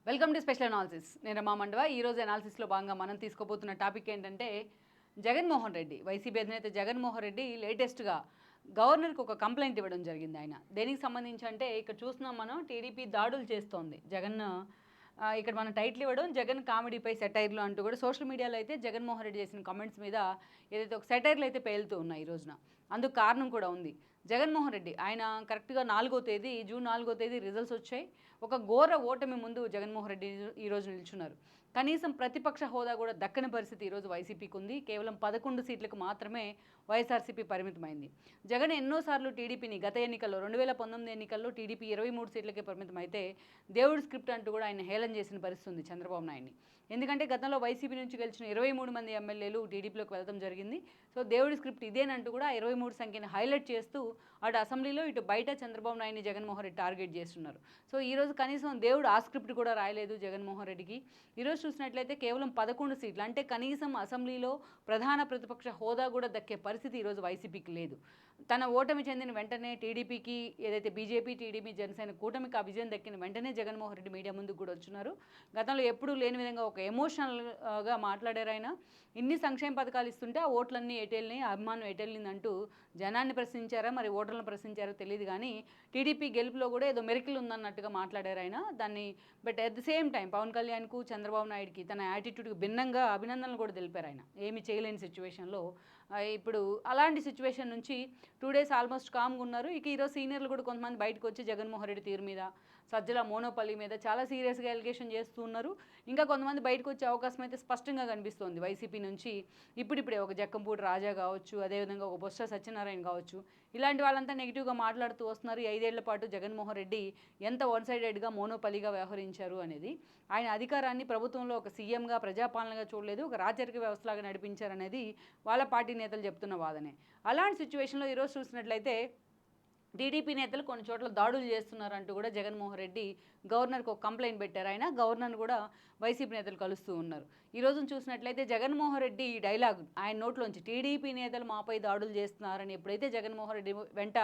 Welcome to special analysis. నేను రమా మండవ. ఈరోజు అనాలిసిస్లో భాగంగా మనం తీసుకోబోతున్న టాపిక్ ఏంటంటే జగన్మోహన్ రెడ్డి, వైసీపీ అధినేత జగన్మోహన్ రెడ్డి లేటెస్ట్గా గవర్నర్కి ఒక కంప్లైంట్ ఇవ్వడం జరిగింది. ఆయన దేనికి సంబంధించి అంటే ఇక్కడ చూస్తున్నాం మనం, టీడీపీ దాడులు చేస్తోంది. ఇక్కడ మనం టైటిల్ ఇవ్వడం జగన్ కామెడీపై సెటైర్లు అంటూ కూడా సోషల్ మీడియాలో అయితే జగన్మోహన్ రెడ్డి చేసిన కామెంట్స్ మీద ఏదైతే ఒక సెటైర్లు అయితే పేలుతూ ఉన్నాయి ఈ రోజున. అందుకు కారణం కూడా ఉంది. జగన్మోహన్ రెడ్డి ఆయన కరెక్ట్గా జూన్ 4వ తేదీ రిజల్ట్స్ వచ్చాయి. ఒక ఘోర ఓటమి ముందు జగన్మోహన్ రెడ్డి ఈరోజు నిల్చున్నారు. కనీసం ప్రతిపక్ష హోదా కూడా దక్కని పరిస్థితి ఈరోజు వైసీపీకి ఉంది. కేవలం 11 సీట్లకు మాత్రమే వైఎస్ఆర్సీపీ పరిమితమైంది. జగన్ ఎన్నోసార్లు టీడీపీని గత ఎన్నికల్లో 2019 ఎన్నికల్లో టీడీపీ 23 సీట్లకే పరిమితం అయితే దేవుడి స్క్రిప్ట్ అంటూ కూడా ఆయన హేళన చేసిన పరిస్థితి ఉంది చంద్రబాబు నాయుడిని. ఎందుకంటే గతంలో వైసీపీ నుంచి గెలిచిన 23 మంది ఎమ్మెల్యేలు టీడీపీలోకి వెళ్ళడం జరిగింది. సో దేవుడి స్క్రిప్ట్ ఇదేనంటూ కూడా 23 సంఖ్యను హైలైట్ చేస్తూ అటు అసెంబ్లీలో ఇటు బయట చంద్రబాబు నాయుడిని జగన్మోహన్ రెడ్డి టార్గెట్ చేస్తున్నారు. సో ఈరోజు కనీసం దేవుడు ఆ స్క్రిప్ట్ కూడా రాయలేదు జగన్మోహన్ రెడ్డికి. ఈరోజు చూసినట్లయితే కేవలం 11 సీట్లు, అంటే కనీసం అసెంబ్లీలో ప్రధాన ప్రతిపక్ష హోదా కూడా దక్కే పరిస్థితి ఈరోజు వైసీపీకి లేదు. తన ఓటమి చెందిన వెంటనే టీడీపీకి ఏదైతే బీజేపీ, టీడీపీ, జనసేన కూటమికి ఆ విజయం దక్కిన వెంటనే జగన్మోహన్ రెడ్డి మీడియా ముందుకు కూడా వచ్చున్నారు. గతంలో ఎప్పుడూ లేని విధంగా ఒక ఎమోషనల్గా మాట్లాడారు ఆయన. ఇన్ని సంక్షేమ పథకాలు ఇస్తుంటే ఆ ఓట్లన్నీ ఎటెళ్ళినాయి, అభిమానం ఎటెళ్ళింది అంటూ జనాన్ని ప్రశ్నించారా మరి ఓటర్లను ప్రశ్నించారో తెలియదు, కానీ టీడీపీ గెలుపులో కూడా ఏదో మెరికల్ ఉందన్నట్టుగా మాట్లాడారు ఆయన. But at the same time Pavan కళ్యాణ్కు, చంద్రబాబు నాయుడుకి తన యాటిట్యూడ్కి భిన్నంగా అభినందనలు కూడా తెలిపారు ఆయన. ఏమి చేయలేని సిచ్యువేషన్లో ఇప్పుడు అలాంటి సిచ్యువేషన్ నుంచి 2 డేస్ ఆల్మోస్ట్ కామ్గా ఉన్నారు. ఇక ఈరోజు సీనియర్లు కూడా కొంతమంది బయటకు వచ్చి జగన్మోహన్ రెడ్డి తీరు మీద, సజ్జల మోనోపల్లి మీద చాలా సీరియస్గా ఎలిగేషన్ చేస్తూ ఉన్నారు. ఇంకా కొంతమంది బయటకు వచ్చే అవకాశం అయితే స్పష్టంగా కనిపిస్తోంది వైసీపీ నుంచి. ఇప్పుడిప్పుడే ఒక జక్కంపూడి రాజా కావచ్చు, అదేవిధంగా ఒక బొత్స సత్యనారాయణ కావచ్చు, ఇలాంటి వాళ్ళంతా నెగిటివ్గా మాట్లాడుతూ వస్తున్నారు. ఈ 5 ఏళ్ల పాటు జగన్మోహన్ రెడ్డి ఎంత వన్ సైడెడ్గా మోనోపల్లిగా వ్యవహరించారు అనేది. ఆయన అధికారాన్ని ప్రభుత్వంలో ఒక సీఎంగా, ప్రజాపాలనగా చూడలేదు, ఒక రాచరిక వ్యవస్థలాగా నడిపించారనేది వాళ్ళ పార్టీ నేతలు చెప్తున్న వాదనే. అలాంటి సిచ్యువేషన్లో ఈరోజు చూసినట్లయితే టీడీపీ నేతలు కొన్ని చోట్ల దాడులు చేస్తున్నారంటూ కూడా జగన్మోహన్ రెడ్డి గవర్నర్కి ఒక కంప్లైంట్ పెట్టారు. ఆయన గవర్నర్ను కూడా వైసీపీ నేతలు కలుస్తూ ఉన్నారు. ఈ రోజున చూసినట్లయితే జగన్మోహన్ రెడ్డి ఈ డైలాగ్ ఆయన నోట్లోంచి, టీడీపీ నేతలు మాపై దాడులు చేస్తున్నారని ఎప్పుడైతే జగన్మోహన్ రెడ్డి వెంట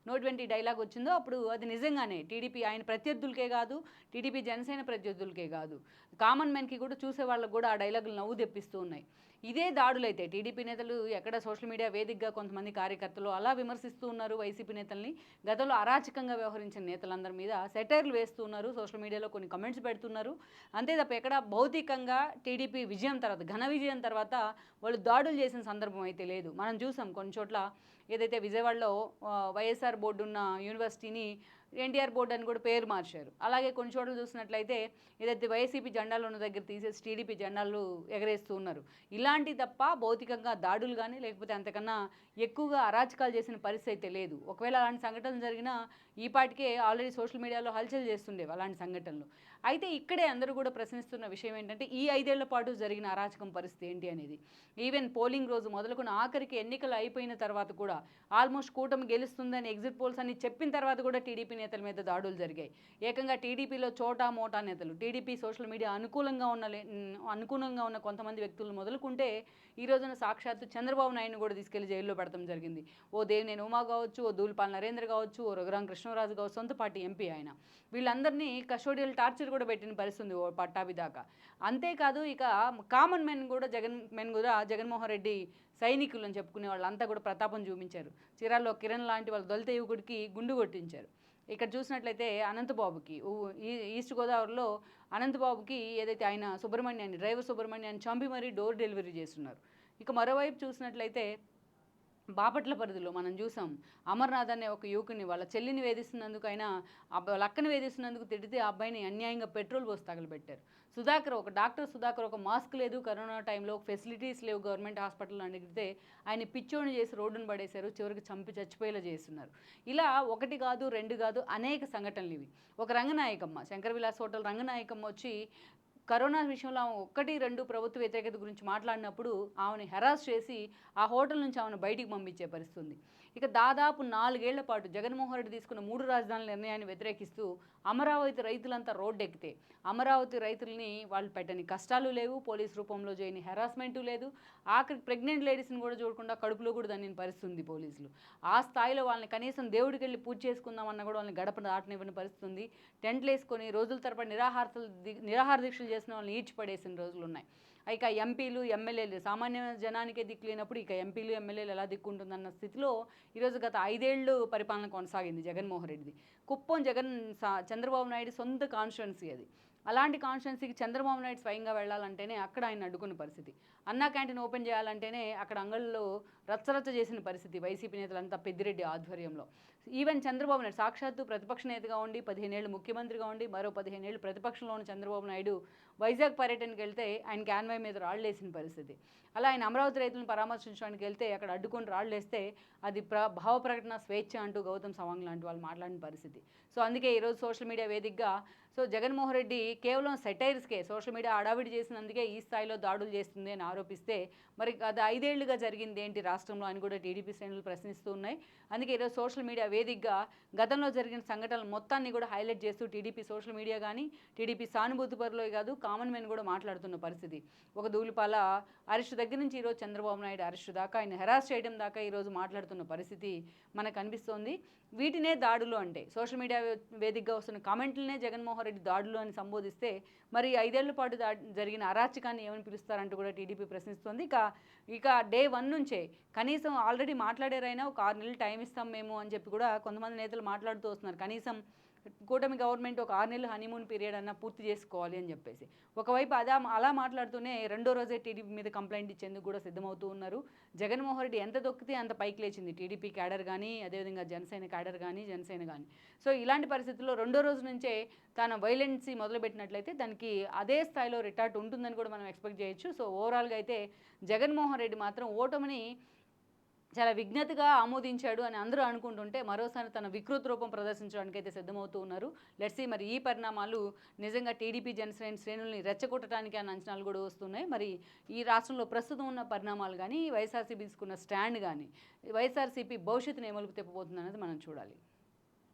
నోటి డైలాగ్ వచ్చిందో అప్పుడు అది నిజంగానే టీడీపీ ఆయన ప్రత్యర్థులకే కాదు, టీడీపీ జనసేన ప్రత్యర్థులకే కాదు, కామన్ మ్యాన్కి కూడా చూసే వాళ్ళకు కూడా ఆ డైలాగులు నవ్వు తెప్పిస్తూ ఉన్నాయి. ఇదే దాడులైతే టీడీపీ నేతలు ఎక్కడ సోషల్ మీడియా వేదికగా కొంతమంది కార్యకర్తలు అలా విమర్శిస్తూ ఉన్నారు వైసీపీ నేతల్ని. గతంలో అరాచకంగా వ్యవహరించిన నేతలందరి మీద సెటైర్లు వేస్తూ ఉన్నారు, సోషల్ మీడియాలో కొన్ని కమెంట్స్ పెడుతున్నారు. అంతే తప్ప ఎక్కడ భౌతికంగా టీడీపీ విజయం తర్వాత, ఘన విజయం తర్వాత వాళ్ళు దాడులు చేసిన సందర్భం అయితే లేదు. మనం చూసాం కొన్ని చోట్ల ఏదైతే విజయవాడలో వైఎస్ఆర్ బోర్డు ఉన్న యూనివర్సిటీని ఎన్టీఆర్ బోర్డు అని కూడా పేరు మార్చారు. అలాగే కొన్ని చోట్ల చూసినట్లయితే ఏదైతే వైసీపీ జెండాలు ఉన్న దగ్గర తీసేసి టీడీపీ జెండాలు ఎగరేస్తూ ఉన్నారు. ఇలాంటి తప్ప భౌతికంగా దాడులు కానీ లేకపోతే అంతకన్నా ఎక్కువగా అరాచకాలు చేసిన పరిస్థితి అయితే లేదు. ఒకవేళ అలాంటి సంఘటనలు జరిగినా ఈ పాటికే ఆల్రెడీ సోషల్ మీడియాలో హల్చల్ చేస్తుండేవి అలాంటి సంఘటనలు. అయితే ఇక్కడే అందరూ కూడా ప్రశ్నిస్తున్న విషయం ఏంటంటే ఈ 5 ఏళ్ల పాటు జరిగిన అరాచకం పరిస్థితి ఏంటి అనేది. ఈవెన్ పోలింగ్ రోజు మొదలుకొని ఆఖరికి ఎన్నికలు అయిపోయిన తర్వాత కూడా ఆల్మోస్ట్ కూటమి గెలుస్తుందని ఎగ్జిట్ పోల్స్ అని చెప్పిన తర్వాత కూడా టీడీపీ నేతల మీద దాడులు జరిగాయి. ఏకంగా టీడీపీలో చోటా మోటా నేతలు, టీడీపీ సోషల్ మీడియా అనుకూలంగా ఉన్న కొంతమంది వ్యక్తులు మొదలుకుంటే ఈ రోజున సాక్షాత్తు చంద్రబాబు నాయుడుని కూడా తీసుకెళ్లి జైల్లో పెడతాం జరిగింది. ఓ దేవినేని ఉమా కావచ్చు, ఓ దూలిపాల నరేంద్ర కావచ్చు, ఓ రఘురామ కృష్ణరాజు కావచ్చు, సొంత పార్టీ ఎంపీ ఆయన, వీళ్ళందరినీ కస్టోడియల్ టార్చర్ కూడా పెట్టిన పరిస్థితి ఓ పట్టాభి దాకా. అంతేకాదు ఇక కామన్ మెన్ కూడా జగన్మోహన్ రెడ్డి సైనికులు అని చెప్పుకునే వాళ్ళంతా కూడా ప్రతాపం చూపించారు. చీరాల్లో కిరణ్ లాంటి వాళ్ళ దళిత యువకుడికి గుండు కొట్టించారు. ఇక్కడ చూసినట్లయితే అనంతబాబుకి ఈస్ట్ గోదావరిలో అనంతబాబుకి ఏదైతే ఆయన డ్రైవర్ సుబ్రహ్మణ్యాన్ని చంపి మరీ డోర్ డెలివరీ చేస్తున్నారు. ఇక మరోవైపు చూసినట్లయితే బాపట్ల పరిధిలో మనం చూసాం, అమర్నాథ్ అనే ఒక యువకుని వాళ్ళ చెల్లిని వేధిస్తున్నందుకు, ఆయన వాళ్ళ అక్కని వేధిస్తున్నందుకు తిడితే ఆ అబ్బాయిని అన్యాయంగా పెట్రోల్ పోసి తగలబెట్టారు. డాక్టర్ సుధాకర్ ఒక మాస్క్ లేదు, కరోనా టైంలో ఫెసిలిటీస్ లేవు గవర్నమెంట్ హాస్పిటల్లో అడిగితే ఆయన పిచ్చోని చేసి రోడ్డును పడేశారు, చివరికి చంపి చచ్చిపోయేలా చేస్తున్నారు. ఇలా ఒకటి కాదు, రెండు కాదు, అనేక సంఘటనలు ఇవి. ఒక రంగనాయకమ్మ, శంకర్ విలాస్ హోటల్ రంగనాయకమ్మ వచ్చి కరోనా విషయంలో ఆమె 1-2 ప్రభుత్వ వ్యతిరేకత గురించి మాట్లాడినప్పుడు ఆమెను హెరాస్ చేసి ఆ హోటల్ నుంచి ఆమెను బయటికి పంపించే పరిస్థితి ఉంది. ఇక దాదాపు 4 ఏళ్ల పాటు జగన్మోహన్ రెడ్డి తీసుకున్న 3 రాజధానుల నిర్ణయాన్ని వ్యతిరేకిస్తూ అమరావతి రైతులంతా రోడ్డెక్కితే అమరావతి రైతుల్ని వాళ్ళు పెట్టని కష్టాలు లేవు, పోలీస్ రూపంలో చేయని హెరాస్మెంటు లేదు, ఆఖరికి ప్రెగ్నెంట్ లేడీస్ని కూడా చూడకుండా కడుపులో కూడా దాన్ని పరిస్థితుంది పోలీసులు. ఆ స్థాయిలో వాళ్ళని కనీసం దేవుడికి వెళ్ళి పూజ చేసుకుందామన్నా కూడా వాళ్ళని గడప దాటనివ్వని పరిస్థితుంది. టెంట్లు వేసుకొని రోజుల తరబడి నిరాహార దీక్షలు చేసిన వాళ్ళని ఈడ్చిపడేసిన రోజులు ఉన్నాయి. ఇక ఎంపీలు ఎమ్మెల్యేలు సామాన్య జనానికే దిక్కు లేనప్పుడు ఇక ఎంపీలు ఎమ్మెల్యేలు ఎలా దిక్కుంటుందన్న స్థితిలో ఈరోజు గత 5 ఏళ్ళు పరిపాలన కొనసాగింది జగన్మోహన్ రెడ్డిది. కుప్పం చంద్రబాబు నాయుడు సొంత కాన్స్టిట్యున్సీ అది. అలాంటి కాన్స్టిట్యున్సీకి చంద్రబాబు నాయుడు స్వయంగా వెళ్ళాలంటేనే అక్కడ ఆయన అడ్డుకున్న పరిస్థితి. అన్నా క్యాంటీన్ ఓపెన్ చేయాలంటేనే అక్కడ అంగళ్ళలో రచ్చరచ్చ చేసిన పరిస్థితి వైసీపీ నేతలంతా పెద్దిరెడ్డి ఆధ్వర్యంలో. ఈవెన్ చంద్రబాబు నాయుడు సాక్షాత్తు ప్రతిపక్ష నేతగా ఉండి 15 ఏళ్ళు ముఖ్యమంత్రిగా ఉండి మరో 15 ఏళ్ళు ప్రతిపక్షంలో ఉన్న చంద్రబాబు నాయుడు వైజాగ్ పర్యటనకి వెళ్తే ఆయన క్యాన్వాయ్ మీద రాళ్ళేసిన పరిస్థితి. అలా ఆయన అమరావతి రైతులను పరామర్శించడానికి వెళ్తే అక్కడ అడ్డుకొని రాళ్ళేస్తే అది భావ ప్రకటన స్వేచ్ఛ అంటూ గౌతమ్ సవాంగ్ లాంటి వాళ్ళు మాట్లాడిన పరిస్థితి. సో అందుకే ఈరోజు సోషల్ మీడియా వేదికగా జగన్మోహన్ రెడ్డి కేవలం సెటైర్స్కే సోషల్ మీడియా హడావిడి చేసినందుకే ఈ స్థాయిలో దాడులు చేస్తుంది అని ఆరోపిస్తే మరి అది 5 ఏళ్లుగా జరిగింది ఏంటి రాష్ట్రంలో అని కూడా టీడీపీ శ్రేణులు ప్రశ్నిస్తూ ఉన్నాయి. అందుకే ఈరోజు సోషల్ మీడియా వేదికగా గతంలో జరిగిన సంఘటనలు మొత్తాన్ని కూడా హైలైట్ చేస్తూ టీడీపీ సోషల్ మీడియా కానీ టీడీపీ సానుభూతి పరులే కాదు కామన్ మెన్ కూడా మాట్లాడుతున్న పరిస్థితి. ఒక ధూళిపాల అరెస్టు దగ్గర నుంచి ఈరోజు చంద్రబాబు నాయుడు అరెస్టు దాకా ఆయన హెరాస్ చేయడం దాకా ఈరోజు మాట్లాడుతున్న పరిస్థితి మనకు అనిపిస్తోంది. వీటినే దాడులు అంటే సోషల్ మీడియా వేదికగా వస్తున్న కామెంట్లనే జగన్మోహన్ రెడ్డి దాడులు అని సంబోధిస్తే మరి 5 ఏళ్ల పాటు జరిగిన అరాచకాన్ని ఏమని పిలుస్తారంటూ కూడా టీడీపీ ప్రశ్నిస్తోంది. ఇక డే 1 నుంచే కనీసం ఆల్రెడీ మాట్లాడారైనా ఒక 6 నెలలు టైం ఇస్తాం మేము అని చెప్పి కూడా కొంతమంది నేతలు మాట్లాడుతూ వస్తున్నారు. కనీసం కూటమి గవర్నమెంట్ ఒక 6 నెలలు హనీమూన్ పీరియడ్ అన్న పూర్తి చేసుకోవాలి అని చెప్పేసి. ఒకవైపు అలా మాట్లాడుతూనే రెండో రోజే టీడీపీ మీద కంప్లైంట్ ఇచ్చేందుకు కూడా సిద్ధమవుతూ ఉన్నారు. జగన్మోహన్ రెడ్డి ఎంత దొక్కితే అంత పైకి లేచింది టీడీపీ క్యాడర్ కానీ అదేవిధంగా జనసేన క్యాడర్ కానీ జనసేన కానీ. సో ఇలాంటి పరిస్థితుల్లో రెండో రోజు నుంచే తన వైలెన్సీ మొదలుపెట్టినట్లయితే దానికి అదే స్థాయిలో రిటార్ట్ ఉంటుందని కూడా మనం ఎక్స్పెక్ట్ చేయొచ్చు. సో ఓవరాల్గా అయితే జగన్మోహన్ రెడ్డి మాత్రం ఓటమిని చాలా విజ్ఞతగా ఆమోదించాడు అని అందరూ అనుకుంటుంటే మరోసారి తన వికృత రూపం ప్రదర్శించడానికి అయితే సిద్ధమవుతూ ఉన్నారు. లెట్స్ సీ మరి ఈ పరిణామాలు నిజంగా టీడీపీ జనసేన శ్రేణుల్ని రెచ్చగొట్టడానికి అన్న అంచనాలు కూడా వస్తున్నాయి. మరి ఈ రాష్ట్రంలో ప్రస్తుతం ఉన్న పరిణామాలు కానీ వైఎస్ఆర్సీపీ తీసుకున్న స్టాండ్ కానీ వైఎస్ఆర్సీపీ భవిష్యత్తును ఏ మలుపు తిప్పబోతుంది అనేది మనం చూడాలి.